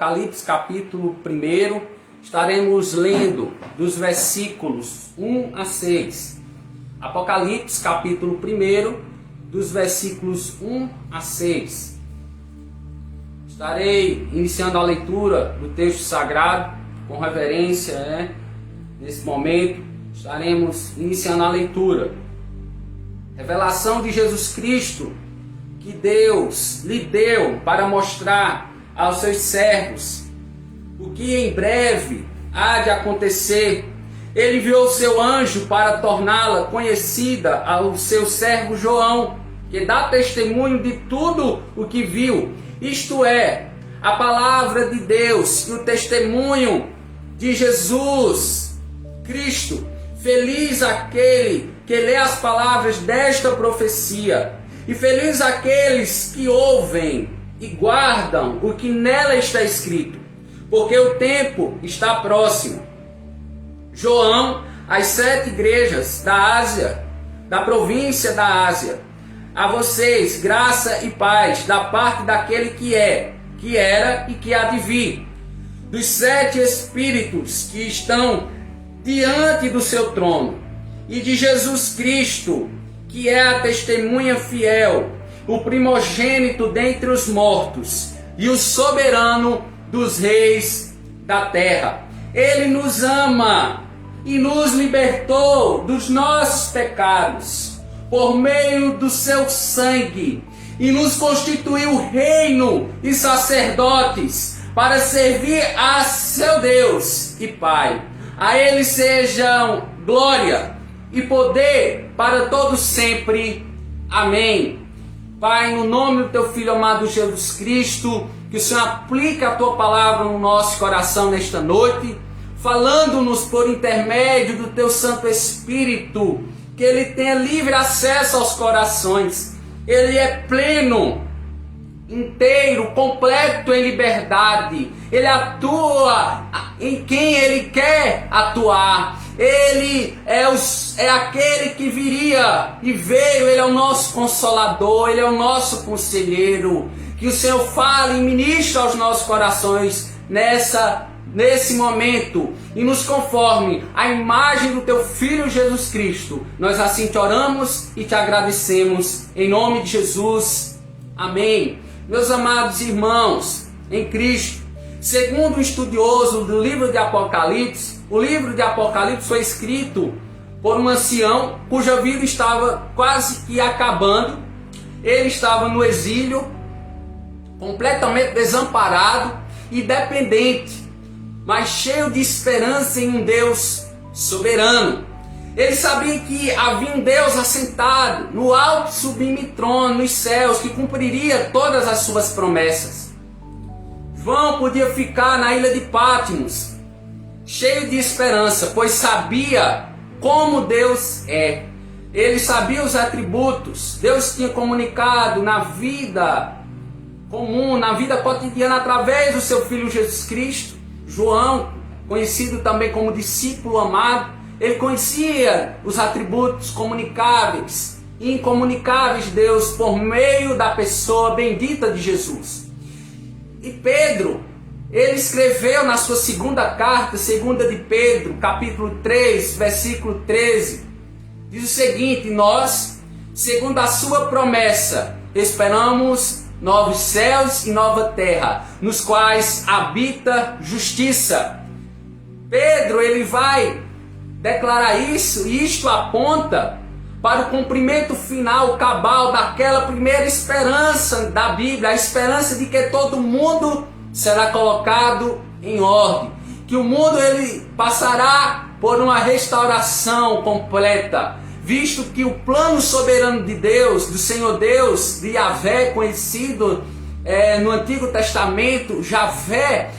Apocalipse capítulo 1, estaremos lendo dos versículos 1 a 6. Apocalipse capítulo 1, dos versículos 1 a 6. Estarei iniciando a leitura do texto sagrado com reverência, nesse momento estaremos iniciando a leitura. Revelação de Jesus Cristo que Deus lhe deu para mostrar aos seus servos o que em breve há de acontecer. Ele enviou seu anjo para torná-la conhecida ao seu servo João, que dá testemunho de tudo o que viu, isto é, a palavra de Deus e o testemunho de Jesus Cristo. Feliz aquele que lê as palavras desta profecia, e feliz aqueles que ouvem e guardam o que nela está escrito, porque o tempo está próximo. João, às 7 igrejas da Ásia, da província da Ásia, a vocês graça e paz da parte daquele que é, que era e que há de vir, dos 7 espíritos que estão diante do seu trono, e de Jesus Cristo, que é a testemunha fiel, o primogênito dentre os mortos e o soberano dos reis da terra. Ele nos ama e nos libertou dos nossos pecados por meio do seu sangue e nos constituiu reino e sacerdotes para servir a seu Deus e Pai. A Ele sejam glória e poder para todos sempre. Amém. Pai, no nome do teu Filho amado Jesus Cristo, que o Senhor aplique a tua palavra no nosso coração nesta noite, falando-nos por intermédio do teu Santo Espírito, que ele tenha livre acesso aos corações. Ele é pleno, inteiro, completo em liberdade. Ele atua em quem ele quer atuar. Ele é aquele que viria e veio. Ele é o nosso consolador, ele é o nosso conselheiro. Que o Senhor fale e ministre aos nossos corações nesse momento e nos conforme a imagem do teu Filho Jesus Cristo. Nós assim te oramos e te agradecemos em nome de Jesus. Amém. Meus amados irmãos em Cristo, segundo um estudioso do livro de Apocalipse, o livro de Apocalipse foi escrito por um ancião cuja vida estava quase que acabando. Ele estava no exílio, completamente desamparado e dependente, mas cheio de esperança em um Deus soberano. Ele sabia que havia um Deus assentado no alto e sublime trono nos céus, que cumpriria todas as suas promessas. João podia ficar na ilha de Patmos, cheio de esperança, pois sabia como Deus é. Ele sabia os atributos. Deus tinha comunicado na vida comum, na vida cotidiana, através do seu Filho Jesus Cristo. João, conhecido também como discípulo amado, ele conhecia os atributos comunicáveis e incomunicáveis de Deus por meio da pessoa bendita de Jesus. E Pedro, ele escreveu na sua segunda carta, segunda de Pedro, capítulo 3, versículo 13, diz o seguinte: nós, segundo a sua promessa, esperamos novos céus e nova terra, nos quais habita justiça. Pedro, ele vai declarar isso, e isto aponta para o cumprimento final, cabal, daquela primeira esperança da Bíblia, a esperança de que todo mundo será colocado em ordem, que o mundo ele passará por uma restauração completa, visto que o plano soberano de Deus, do Senhor Deus, de Yahvé, conhecido no Antigo Testamento, Javé,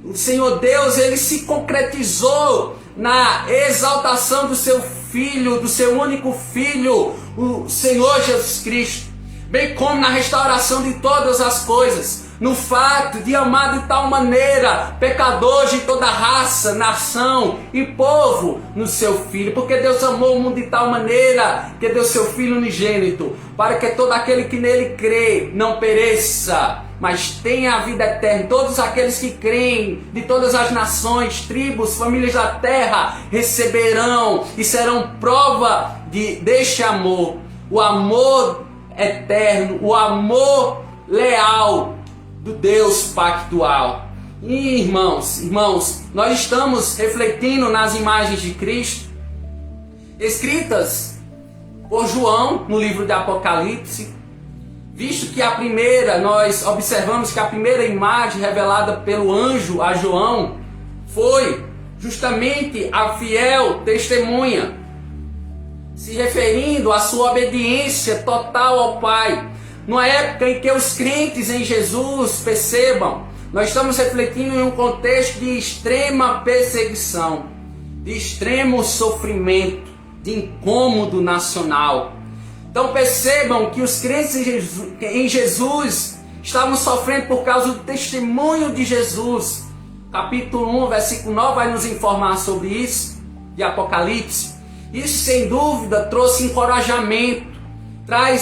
o Senhor Deus, ele se concretizou na exaltação do seu Filho, do seu único Filho, o Senhor Jesus Cristo, bem como na restauração de todas as coisas, no fato de amar de tal maneira pecadores de toda raça, nação e povo no seu Filho. Porque Deus amou o mundo de tal maneira que deu seu Filho unigênito, para que todo aquele que nele crê não pereça, mas tenha a vida eterna. Todos aqueles que creem de todas as nações, tribos, famílias da terra receberão e serão prova deste amor. O amor eterno, o amor leal do Deus pactual. E irmãos, nós estamos refletindo nas imagens de Cristo, escritas por João no livro de Apocalipse, visto que nós observamos que a primeira imagem revelada pelo anjo a João foi justamente a fiel testemunha, se referindo à sua obediência total ao Pai. Numa época em que os crentes em Jesus, percebam, nós estamos refletindo em um contexto de extrema perseguição, de extremo sofrimento, de incômodo nacional. Então percebam que os crentes em Jesus estavam sofrendo por causa do testemunho de Jesus. Capítulo 1, versículo 9 vai nos informar sobre isso, de Apocalipse. Isso sem dúvida trouxe encorajamento,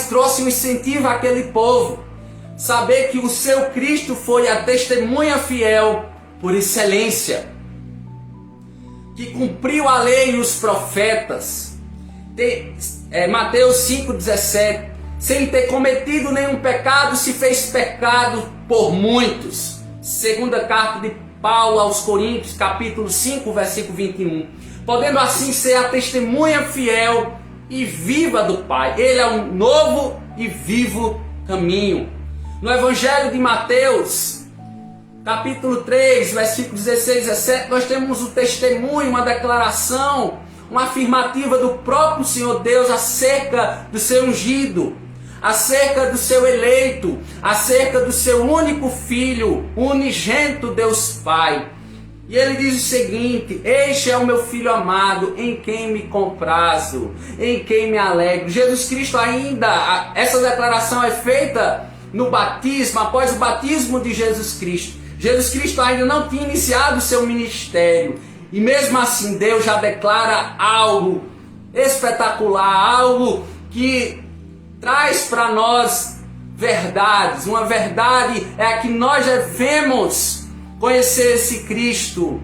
trouxe um incentivo àquele povo. Saber que o seu Cristo foi a testemunha fiel por excelência, que cumpriu a lei e os profetas. Mateus 5,17, sem ter cometido nenhum pecado, se fez pecado por muitos. Segunda carta de Paulo aos Coríntios, capítulo 5, versículo 21. Podendo assim ser a testemunha fiel e viva do Pai. Ele é um novo e vivo caminho. No Evangelho de Mateus, capítulo 3, versículo 16 e 17, nós temos o testemunho, uma declaração, uma afirmativa do próprio Senhor Deus acerca do seu ungido, acerca do seu eleito, acerca do seu único filho, o unigênito Deus Pai. E ele diz o seguinte: este é o meu filho amado, em quem me comprazo, em quem me alegro. Jesus Cristo ainda, essa declaração é feita no batismo, após o batismo de Jesus Cristo. Jesus Cristo ainda não tinha iniciado o seu ministério. E mesmo assim Deus já declara algo espetacular, algo que traz para nós verdades. Uma verdade é a que nós devemos conhecer esse Cristo.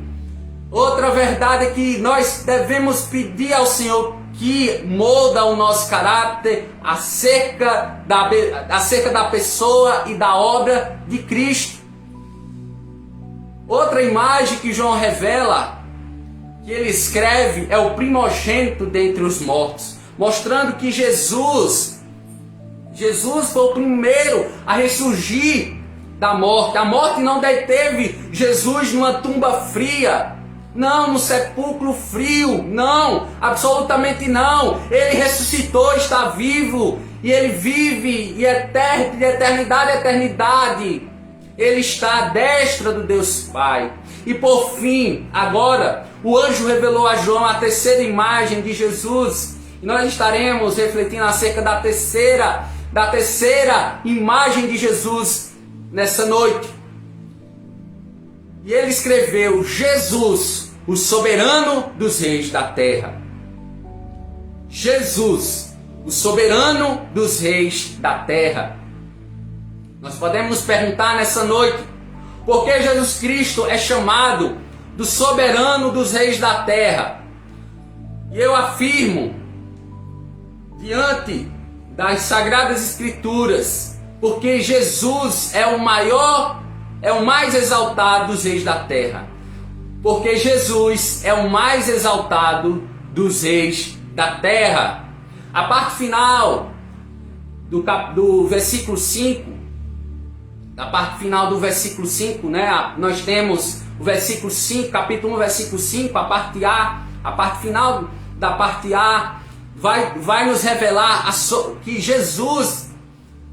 Outra verdade é que nós devemos pedir ao Senhor que molda o nosso caráter acerca da pessoa e da obra de Cristo. Outra imagem que João revela, que ele escreve, é o primogênito dentre os mortos, mostrando que Jesus foi o primeiro a ressurgir da morte. A morte não deteve Jesus numa tumba fria, não, no sepulcro frio, não, absolutamente não. Ele ressuscitou, está vivo, e ele vive de eternidade a eternidade. Ele está à destra do Deus Pai. E por fim, agora, o anjo revelou a João a terceira imagem de Jesus. E nós estaremos refletindo acerca da terceira imagem de Jesus nessa noite. E ele escreveu: Jesus, o soberano dos reis da terra. Jesus, o soberano dos reis da terra. Nós podemos nos perguntar nessa noite, por que Jesus Cristo é chamado do soberano dos reis da terra? E eu afirmo, diante das Sagradas Escrituras, porque Jesus é o maior, é o mais exaltado dos reis da terra. Porque Jesus é o mais exaltado dos reis da terra. A parte final do versículo 5, na parte final do versículo 5, né? Nós temos o versículo 5, capítulo 1, versículo 5, a parte A. A parte final da parte A vai nos revelar que Jesus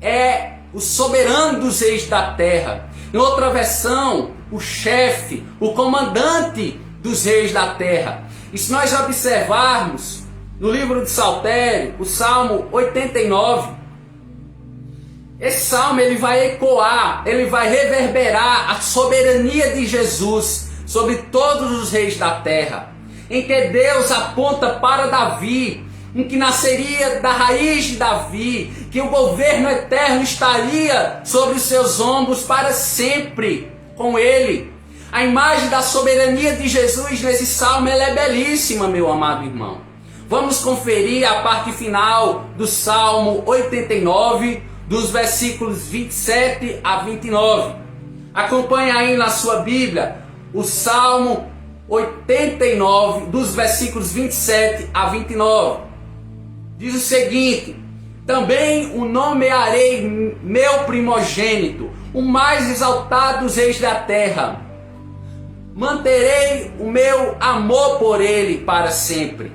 é o soberano dos reis da terra. Em outra versão, o chefe, o comandante dos reis da terra. E se nós observarmos no livro de Saltério, o Salmo 89, Esse salmo ele vai ecoar, ele vai reverberar a soberania de Jesus sobre todos os reis da terra, em que Deus aponta para Davi, em que nasceria da raiz de Davi, que o governo eterno estaria sobre os seus ombros para sempre com ele. A imagem da soberania de Jesus nesse salmo ela é belíssima, meu amado irmão. Vamos conferir a parte final do Salmo 89, dos versículos 27 a 29. Acompanhe aí na sua Bíblia o Salmo 89, dos versículos 27 a 29. Diz o seguinte: também o nomearei meu primogênito, o mais exaltado dos reis da terra. Manterei o meu amor por ele para sempre,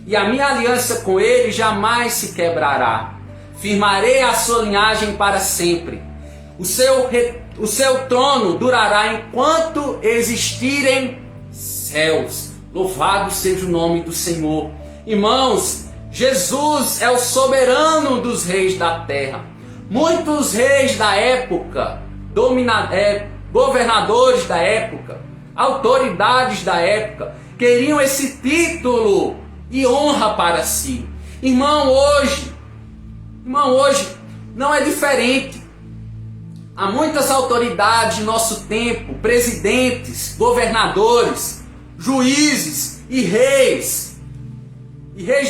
e a minha aliança com ele jamais se quebrará. Firmarei a sua linhagem para sempre. O seu trono durará enquanto existirem céus. Louvado seja o nome do Senhor. Irmãos, Jesus é o soberano dos reis da terra. Muitos reis da época, governadores da época, autoridades da época, queriam esse título e honra para si. Irmão, hoje não é diferente. Há muitas autoridades no nosso tempo, presidentes, governadores, juízes e reis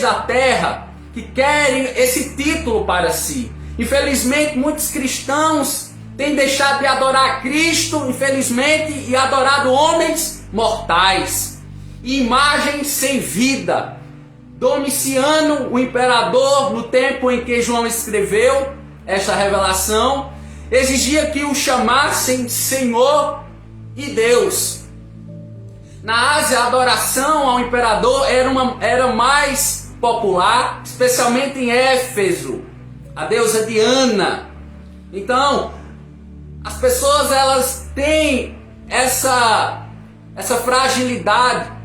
da terra, que querem esse título para si. Infelizmente, muitos cristãos têm deixado de adorar Cristo, infelizmente, e adorado homens mortais, imagens sem vida. Domiciano, o imperador, no tempo em que João escreveu esta revelação, exigia que o chamassem Senhor e Deus. Na Ásia, a adoração ao imperador era mais popular, especialmente em Éfeso, a deusa Diana. Então, as pessoas elas têm essa fragilidade.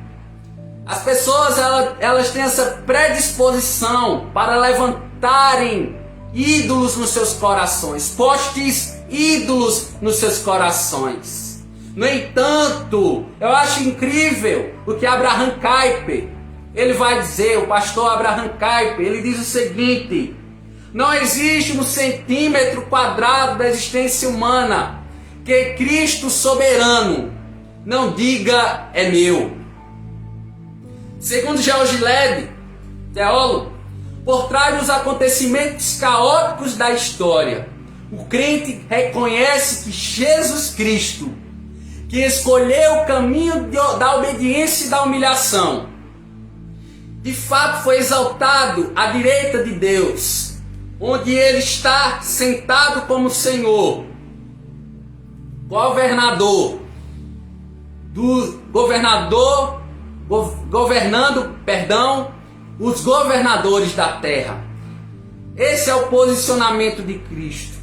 As pessoas elas têm essa predisposição para levantarem ídolos nos seus corações, postes ídolos nos seus corações. No entanto, eu acho incrível o que Abraham Kuyper, ele vai dizer, o pastor Abraham Kuyper, ele diz o seguinte: não existe um centímetro quadrado da existência humana que Cristo soberano não diga é meu. Segundo George Led, teólogo, por trás dos acontecimentos caóticos da história, o crente reconhece que Jesus Cristo, que escolheu o caminho da obediência e da humilhação, de fato foi exaltado à direita de Deus, onde ele está sentado como Senhor, governando os governadores da terra. Esse é o posicionamento de Cristo.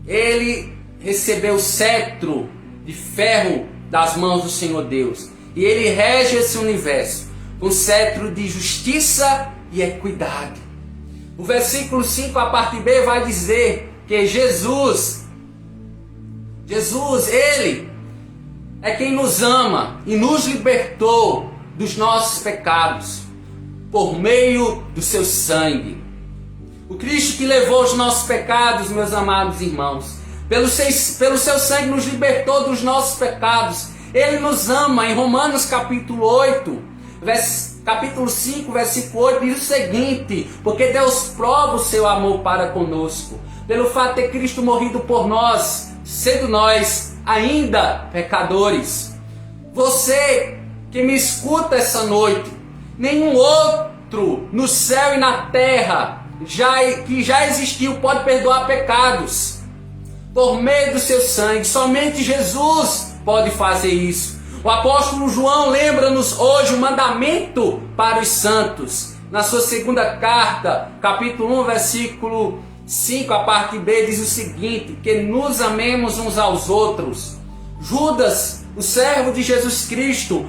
Ele recebeu o cetro de ferro das mãos do Senhor Deus, e ele rege esse universo com cetro de justiça e equidade. O versículo 5, a parte B, vai dizer que Jesus, ele é quem nos ama e nos libertou dos nossos pecados por meio do seu sangue. O Cristo que levou os nossos pecados, meus amados irmãos, pelo seu sangue nos libertou dos nossos pecados. Ele nos ama. Em Romanos capítulo 5, versículo 8, diz o seguinte: porque Deus prova o seu amor para conosco, pelo fato de ter Cristo morrido por nós, sendo nós ainda pecadores. Você que me escuta essa noite, nenhum outro no céu e na terra que já existiu pode perdoar pecados por meio do seu sangue. Somente Jesus pode fazer isso. O apóstolo João lembra-nos hoje o mandamento para os santos. Na sua segunda carta, capítulo 1, versículo 5, a parte B, diz o seguinte: que nos amemos uns aos outros. Judas, o servo de Jesus Cristo,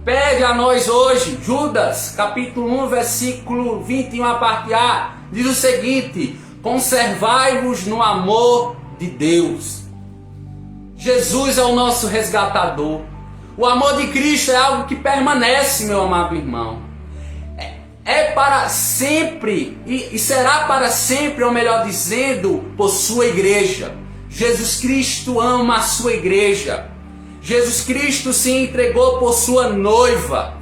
pede a nós hoje. Judas, capítulo 1, versículo 21, a parte A, diz o seguinte: conservai-vos no amor de Deus. Jesus é o nosso resgatador. O amor de Cristo é algo que permanece, meu amado irmão. É para sempre e será para sempre, ou melhor dizendo, por sua igreja. Jesus Cristo ama a sua igreja. Jesus Cristo se entregou por sua noiva.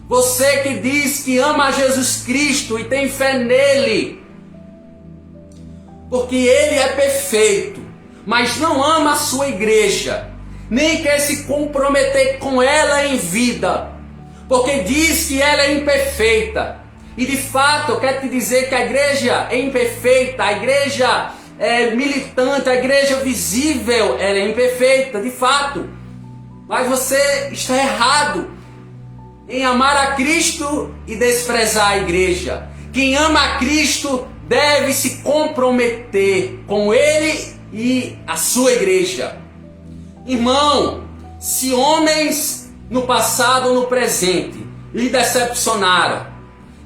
Você que diz que ama a Jesus Cristo e tem fé nele, porque ele é perfeito, mas não ama a sua igreja, nem quer se comprometer com ela em vida, porque diz que ela é imperfeita. E de fato eu quero te dizer que a igreja é imperfeita, a igreja é militante, a igreja visível, ela é imperfeita, de fato. Mas você está errado em amar a Cristo e desprezar a igreja. Quem ama a Cristo deve se comprometer com ele e a sua igreja. Irmão, se homens no passado ou no presente lhe decepcionaram,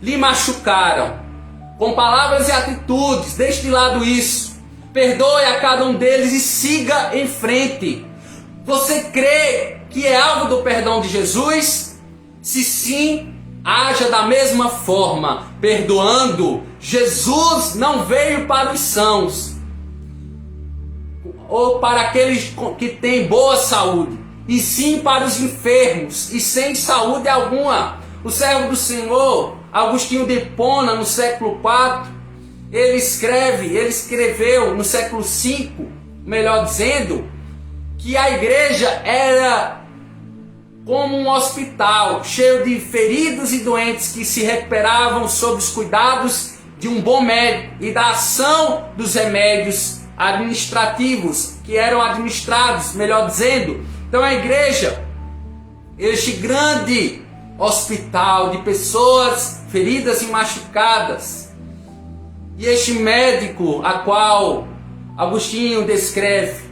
lhe machucaram, com palavras e atitudes, deixe de lado isso. Perdoe a cada um deles e siga em frente. Você crê que é algo do perdão de Jesus? Se sim, haja da mesma forma, perdoando. Jesus não veio para os sãos, ou para aqueles que têm boa saúde, e sim para os enfermos e sem saúde alguma. O servo do Senhor, Agostinho de Hipona, no século IV, ele escreveu no século V, melhor dizendo, que a igreja era como um hospital, cheio de feridos e doentes que se recuperavam sob os cuidados de um bom médico e da ação dos remédios administrativos que eram administrados, melhor dizendo. Então a igreja, este grande hospital de pessoas feridas e machucadas, e este médico a qual Agostinho descreve,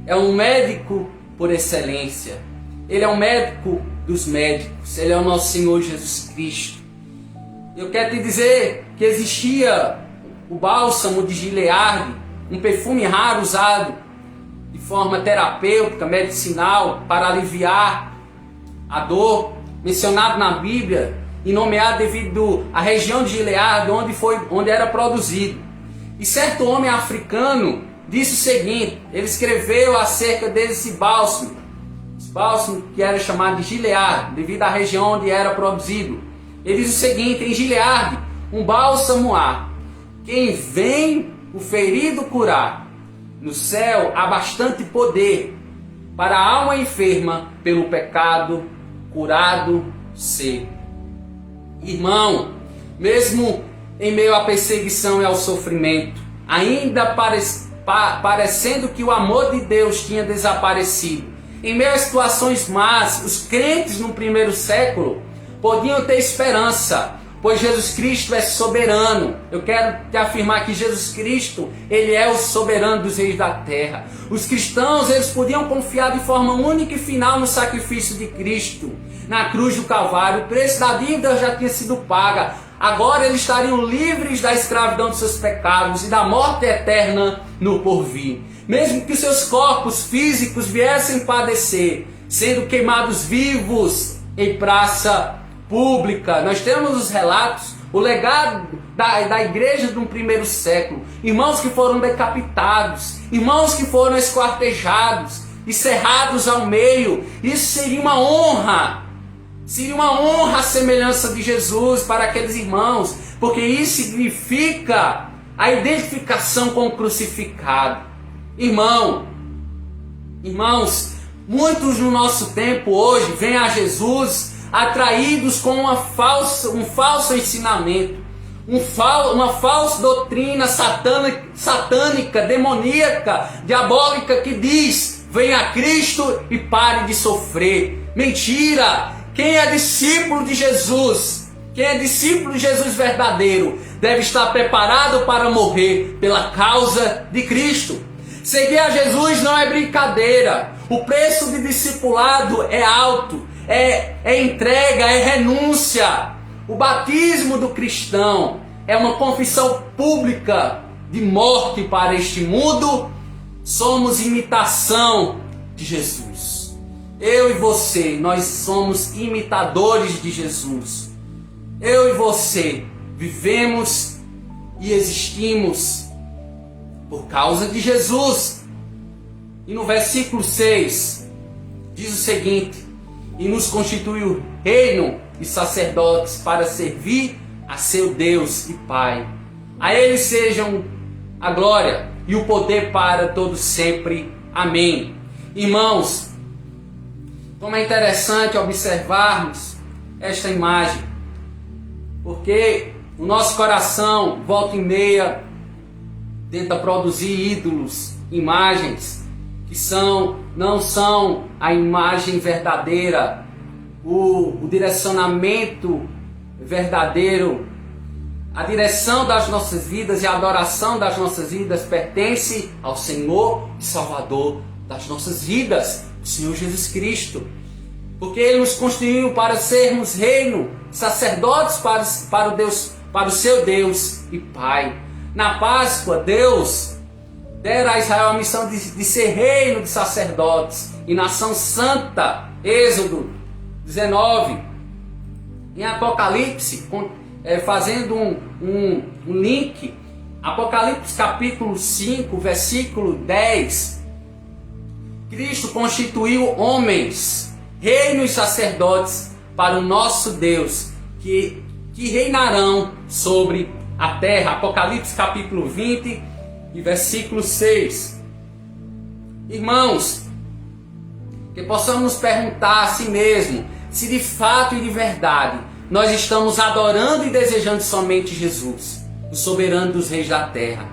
é um médico por excelência. Ele é um médico dos médicos, ele é o nosso Senhor Jesus Cristo. Eu quero te dizer que existia o bálsamo de Gileade, um perfume raro usado de forma terapêutica, medicinal, para aliviar a dor, mencionado na Bíblia e nomeado devido à região de Gileade, onde era produzido. E certo homem africano disse o seguinte, ele escreveu acerca desse bálsamo que era chamado de Gileade, devido à região onde era produzido. Ele diz o seguinte: em Gileade, um bálsamo há, quem vem o ferido curar. No céu há bastante poder para a alma enferma pelo pecado curado ser. Irmão, mesmo em meio à perseguição e ao sofrimento, ainda parecendo que o amor de Deus tinha desaparecido, em meio a situações más, os crentes no primeiro século podiam ter esperança, pois Jesus Cristo é soberano. Eu quero te afirmar que Jesus Cristo, ele é o soberano dos reis da terra. Os cristãos, eles podiam confiar de forma única e final no sacrifício de Cristo na cruz do Calvário. O preço da dívida já tinha sido paga. Agora eles estariam livres da escravidão de seus pecados e da morte eterna no porvir. Mesmo que seus corpos físicos viessem padecer, sendo queimados vivos em praça pública. Nós temos os relatos, o legado da igreja do primeiro século. Irmãos que foram decapitados, irmãos que foram esquartejados e cerrados ao meio. Isso seria uma honra. Seria uma honra a semelhança de Jesus para aqueles irmãos, porque isso significa a identificação com o crucificado. Irmãos, muitos no nosso tempo hoje vêm a Jesus atraídos com um falso ensinamento, uma falsa doutrina satânica, demoníaca, diabólica, que diz: venha a Cristo e pare de sofrer. Mentira! Quem é discípulo de Jesus, quem é discípulo de Jesus verdadeiro, deve estar preparado para morrer pela causa de Cristo. Seguir a Jesus não é brincadeira. O preço de discipulado é alto, é entrega, é renúncia. O batismo do cristão é uma confissão pública de morte para este mundo, somos imitação de Jesus. Eu e você, nós somos imitadores de Jesus. Eu e você vivemos e existimos por causa de Jesus. E no versículo 6 diz o seguinte: e nos constituiu reino e sacerdotes para servir a seu Deus e Pai. A Ele sejam a glória e o poder para todos sempre. Amém. Irmãos, como é interessante observarmos esta imagem, porque o nosso coração, volta e meia, tenta produzir ídolos, imagens que não são a imagem verdadeira, o direcionamento verdadeiro. A direção das nossas vidas e a adoração das nossas vidas pertence ao Senhor e Salvador das nossas vidas, o Senhor Jesus Cristo. Porque Ele nos constituiu para sermos reino, sacerdotes para o seu Deus e Pai. Na Páscoa, Deus dera a Israel a missão de ser reino de sacerdotes e nação santa. Êxodo 19. Em Apocalipse, fazendo um link, Apocalipse capítulo 5, versículo 10, Cristo constituiu homens, reino e sacerdotes para o nosso Deus, que reinarão sobre a terra. Apocalipse capítulo 20 e versículo 6. Irmãos, que possamos perguntar a si mesmo se de fato e de verdade nós estamos adorando e desejando somente Jesus, o soberano dos reis da terra.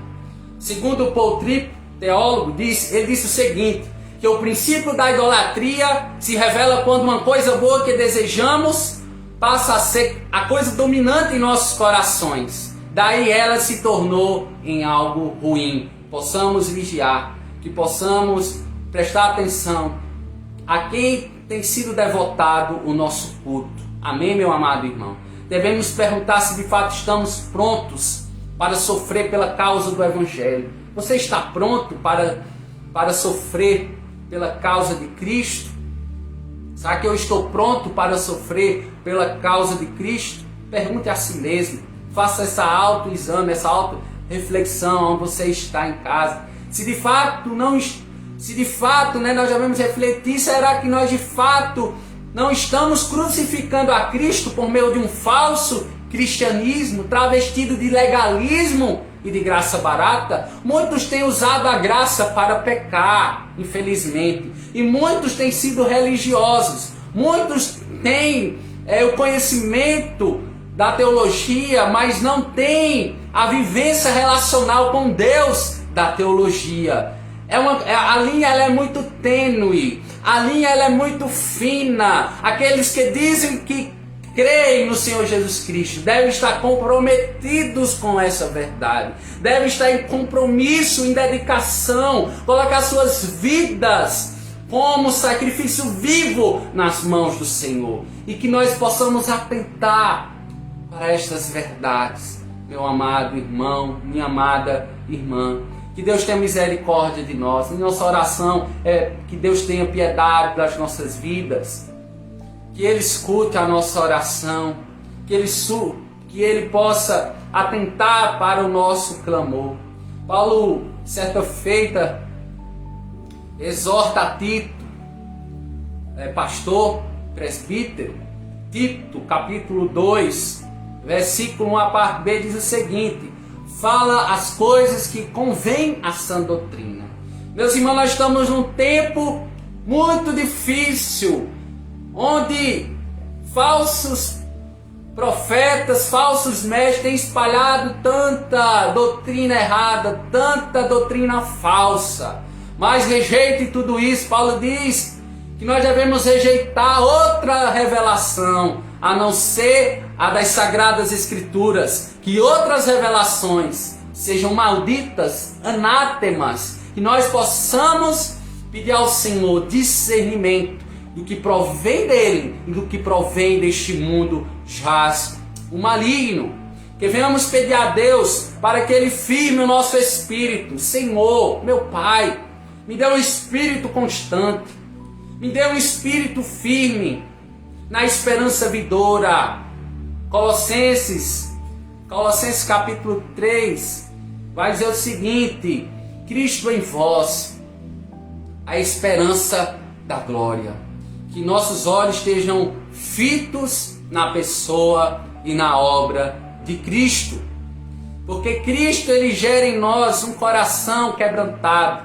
Segundo Paul Tripp, teólogo, ele disse o seguinte: que o princípio da idolatria se revela quando uma coisa boa que desejamos passa a ser a coisa dominante em nossos corações. Daí ela se tornou em algo ruim. Possamos vigiar, que possamos prestar atenção a quem tem sido devotado o nosso culto. Amém, meu amado irmão? Devemos perguntar se de fato estamos prontos para sofrer pela causa do Evangelho. Você está pronto para sofrer pela causa de Cristo? Será que eu estou pronto para sofrer pela causa de Cristo? Pergunte a si mesmo. Faça essa autoexame, essa auto-reflexão onde você está em casa. Se de fato nós devemos refletir, será que nós de fato não estamos crucificando a Cristo por meio de um falso cristianismo, travestido de legalismo e de graça barata? Muitos têm usado a graça para pecar, infelizmente. E muitos têm sido religiosos. Muitos têm o conhecimento da teologia, mas não têm a vivência relacional com Deus da teologia. A linha ela é muito tênue, a linha ela é muito fina. Aqueles que dizem que creem no Senhor Jesus Cristo devem estar comprometidos com essa verdade, devem estar em compromisso, em dedicação, colocar suas vidas como sacrifício vivo nas mãos do Senhor, e que nós possamos atentar para estas verdades, meu amado irmão, minha amada irmã. Que Deus tenha misericórdia de nós. E nossa oração é que Deus tenha piedade das nossas vidas, que Ele escute a nossa oração, que Ele possa atentar para o nosso clamor. Paulo, certa feita, exorta a Tito, pastor, presbítero. Tito, capítulo 2, versículo 1 a parte B, diz o seguinte: fala as coisas que convém à sã doutrina. Meus irmãos, nós estamos num tempo muito difícil, onde falsos profetas, falsos mestres têm espalhado tanta doutrina errada, tanta doutrina falsa. Mas rejeite tudo isso. Paulo diz que nós devemos rejeitar outra revelação, a não ser a das Sagradas Escrituras. Que outras revelações sejam malditas, anátemas, que nós possamos pedir ao Senhor discernimento do que provém dele e do que provém deste mundo jaz o maligno. Que venhamos pedir a Deus para que Ele firme o nosso espírito. Senhor, meu Pai, me dê um espírito constante. Me dê um espírito firme na esperança vindoura. Colossenses capítulo 3 vai dizer o seguinte: Cristo em vós, a esperança da glória. Que nossos olhos estejam fitos na pessoa e na obra de Cristo. Porque Cristo, Ele gera em nós um coração quebrantado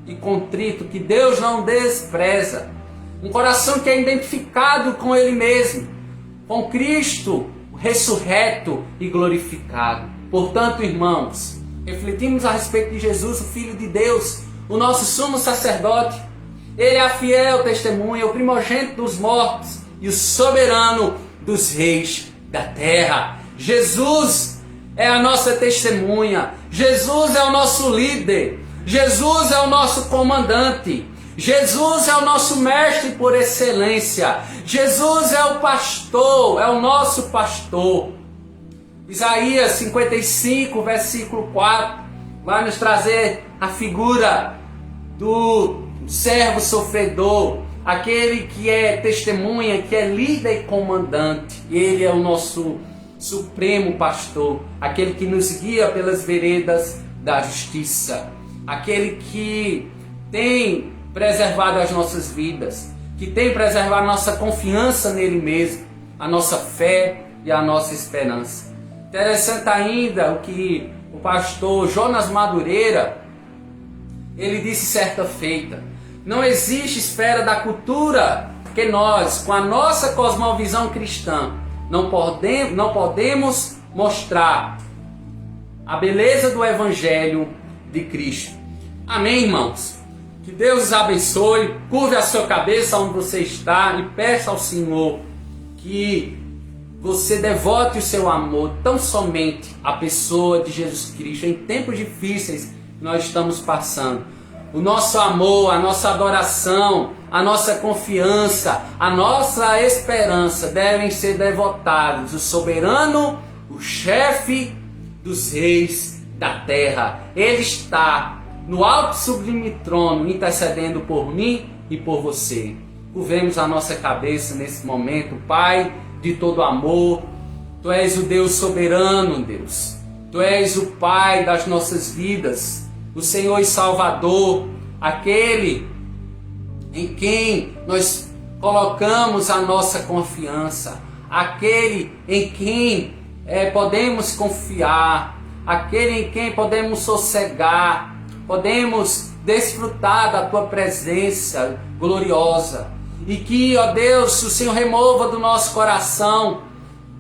e contrito, que Deus não despreza. Um coração que é identificado com Ele mesmo, com Cristo ressurreto e glorificado. Portanto, irmãos, refletimos a respeito de Jesus, o Filho de Deus, o nosso sumo sacerdote. Ele é a fiel testemunha, o primogênito dos mortos e o soberano dos reis da terra. Jesus é a nossa testemunha. Jesus é o nosso líder. Jesus é o nosso comandante. Jesus é o nosso mestre por excelência. Jesus é o pastor, é o nosso pastor. Isaías 55, versículo 4, vai nos trazer a figura do servo sofredor, aquele que é testemunha, que é líder e comandante. Ele é o nosso supremo pastor, aquele que nos guia pelas veredas da justiça, aquele que tem preservado as nossas vidas, que tem preservado a nossa confiança nele mesmo, a nossa fé e a nossa esperança. Interessante ainda o que o pastor Jonas Madureira, ele disse certa feita: não existe esfera da cultura que nós, com a nossa cosmovisão cristã, não podemos mostrar a beleza do Evangelho de Cristo. Amém, irmãos? Que Deus os abençoe, curve a sua cabeça onde você está e peça ao Senhor que você devote o seu amor tão somente à pessoa de Jesus Cristo em tempos difíceis que nós estamos passando. O nosso amor, a nossa adoração, a nossa confiança, a nossa esperança devem ser devotados ao soberano, o chefe dos reis da terra. Ele está no alto sublime trono, intercedendo por mim e por você. Curvemos a nossa cabeça nesse momento. Pai de todo amor, Tu és o Deus soberano, Deus. Tu és o Pai das nossas vidas, o Senhor e Salvador, aquele em quem nós colocamos a nossa confiança, aquele em quem podemos confiar, aquele em quem podemos sossegar, podemos desfrutar da Tua presença gloriosa. E que, ó Deus, o Senhor remova do nosso coração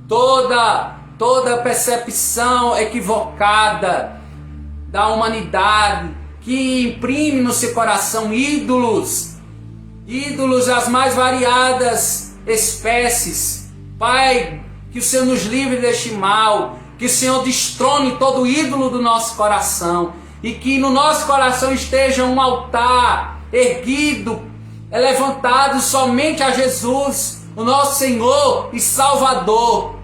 toda percepção equivocada da humanidade, que imprime no seu coração ídolos as mais variadas espécies. Pai, que o Senhor nos livre deste mal, que o Senhor destrone todo ídolo do nosso coração, e que no nosso coração esteja um altar erguido, levantado somente a Jesus, o nosso Senhor e Salvador,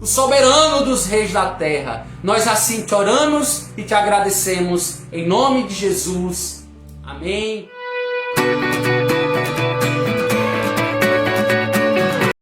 o soberano dos reis da terra. Nós assim te oramos e te agradecemos em nome de Jesus. Amém.